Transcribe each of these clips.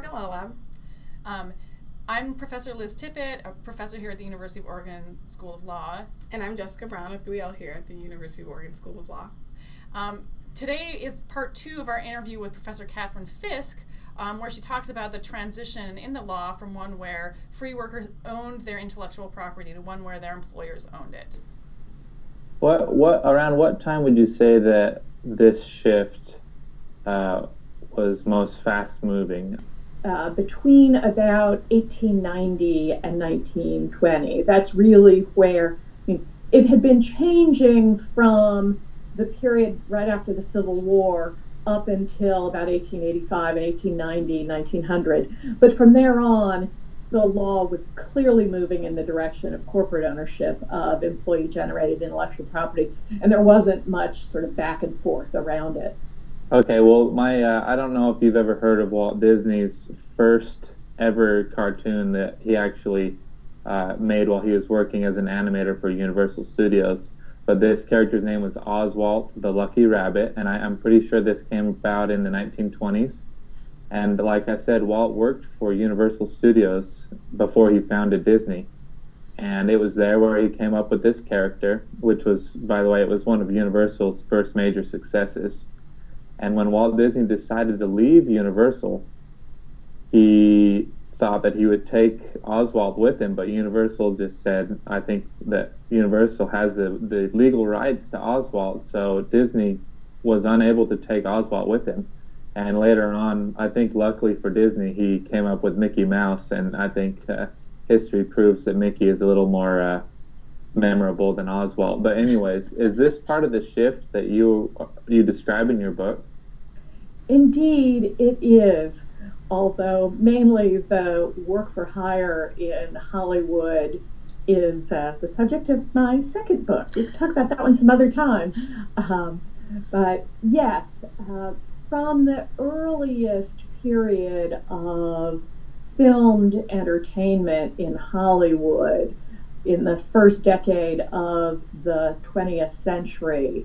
Oregon Law Lab. I'm Professor Liz Tippett, a professor here at the University of Oregon School of Law. And I'm Jessica Brown, a 3L here at the University of Oregon School of Law. Today is part 2 of our interview with Professor Catherine Fisk, where she talks about the transition in the law from one where free workers owned their intellectual property to one where their employers owned it. Around what time would you say that this shift was most fast-moving? Between about 1890 and 1920. That's really where it had been changing from the period right after the Civil War up until about 1885 and 1890, 1900. But from there on, the law was clearly moving in the direction of corporate ownership of employee-generated intellectual property, and there wasn't much sort of back and forth around it. Okay, well, I don't know if you've ever heard of Walt Disney's first ever cartoon that he actually made while he was working as an animator for Universal Studios. But this character's name was Oswald, the Lucky Rabbit, and I'm pretty sure this came about in the 1920s. And like I said, Walt worked for Universal Studios before he founded Disney. And it was there where he came up with this character, which was, by the way, it was one of Universal's first major successes. And when Walt Disney decided to leave Universal, he thought that he would take Oswald with him, but Universal just said, I think that Universal has the legal rights to Oswald, so Disney was unable to take Oswald with him. And later on, I think luckily for Disney, he came up with Mickey Mouse, and I think history proves that Mickey is a little more memorable than Oswald. But anyways, is this part of the shift that you describe in your book? Indeed, it is. Although mainly the work for hire in Hollywood is the subject of my second book. We can talk about that one some other time. But yes, from the earliest period of filmed entertainment in Hollywood, in the first decade of the 20th century,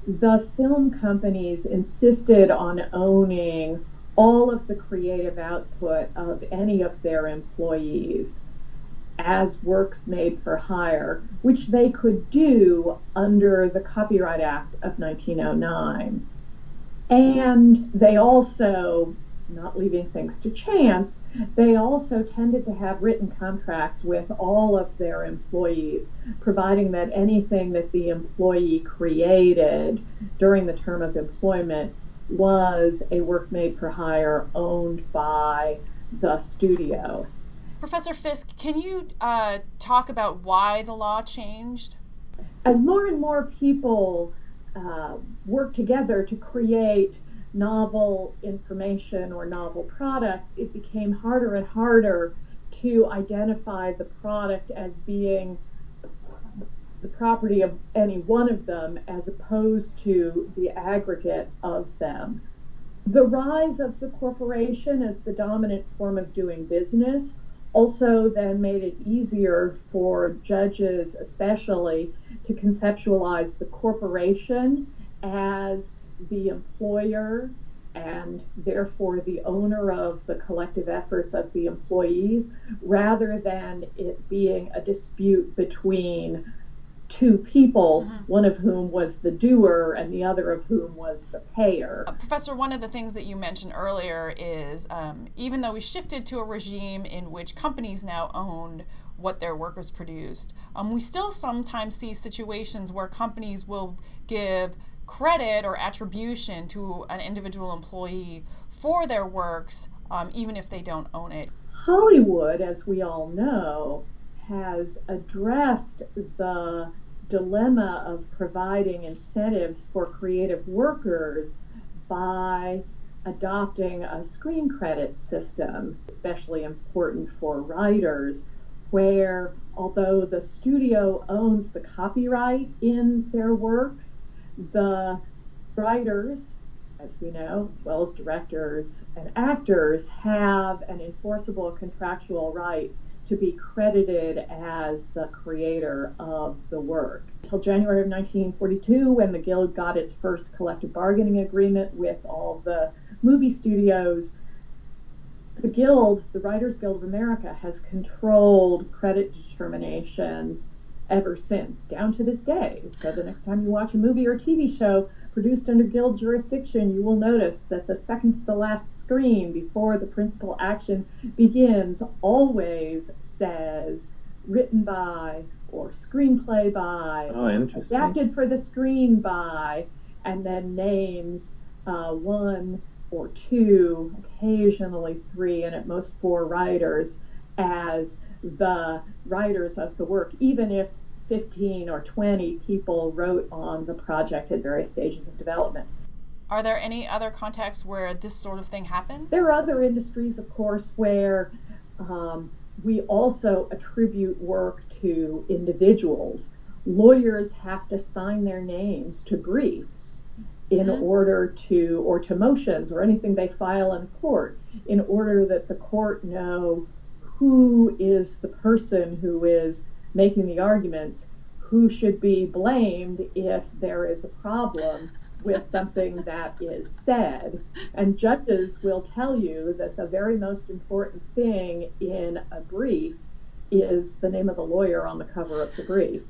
the film companies insisted on owning all of the creative output of any of their employees as works made for hire, which they could do under the Copyright Act of 1909. And they also, not leaving things to chance, they also tended to have written contracts with all of their employees, providing that anything that the employee created during the term of employment was a work made for hire owned by the studio. Professor Fisk, can you talk about why the law changed? As more and more people work together to create novel information or novel products, it became harder and harder to identify the product as being the property of any one of them as opposed to the aggregate of them. The rise of the corporation as the dominant form of doing business also then made it easier for judges especially to conceptualize the corporation as the employer and therefore the owner of the collective efforts of the employees, rather than it being a dispute between two people, one of whom was the doer and the other of whom was the payer. Professor, one of the things that you mentioned earlier is even though we shifted to a regime in which companies now owned what their workers produced, we still sometimes see situations where companies will give credit or attribution to an individual employee for their works, even if they don't own it. Hollywood, as we all know, has addressed the dilemma of providing incentives for creative workers by adopting a screen credit system, especially important for writers, where although the studio owns the copyright in their works, the writers, as we know, as well as directors and actors, have an enforceable contractual right to be credited as the creator of the work. Until January of 1942, when the Guild got its first collective bargaining agreement with all the movie studios, The Guild, the Writers Guild of America, has controlled credit determinations ever since, down to this day. So the next time you watch a movie or TV show produced under Guild jurisdiction, you will notice that the second to the last screen before the principal action begins always says written by or screenplay by, Oh, interesting. adapted for the screen by, and then names one or two, occasionally three, and at most four writers as the writers of the work, even if 15 or 20 people wrote on the project at various stages of development. Are there any other contexts where this sort of thing happens? There are other industries, of course, where we also attribute work to individuals. Lawyers have to sign their names to briefs in order to, or to motions or anything they file in court, in order that the court know who is the person who is making the arguments, who should be blamed if there is a problem with something that is said. And judges will tell you that the very most important thing in a brief is the name of the lawyer on the cover of the brief.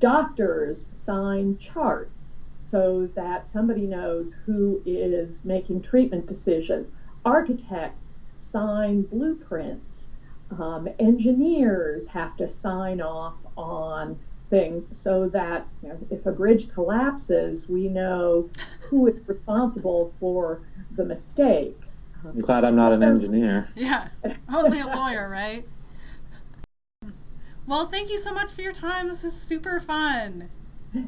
Doctors sign charts so that somebody knows who is making treatment decisions. Architects sign blueprints. Engineers have to sign off on things so that, you know, if a bridge collapses, we know who is responsible for the mistake. I'm glad I'm not an engineer. Yeah, only a lawyer, right? Well, thank you so much for your time. This is super fun.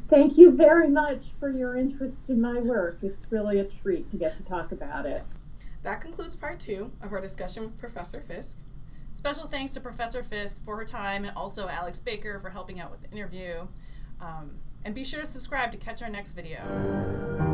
Thank you very much for your interest in my work. It's really a treat to get to talk about it. That concludes part 2 of our discussion with Professor Fisk. Special thanks to Professor Fisk for her time, and also Alex Baker for helping out with the interview. And be sure to subscribe to catch our next video.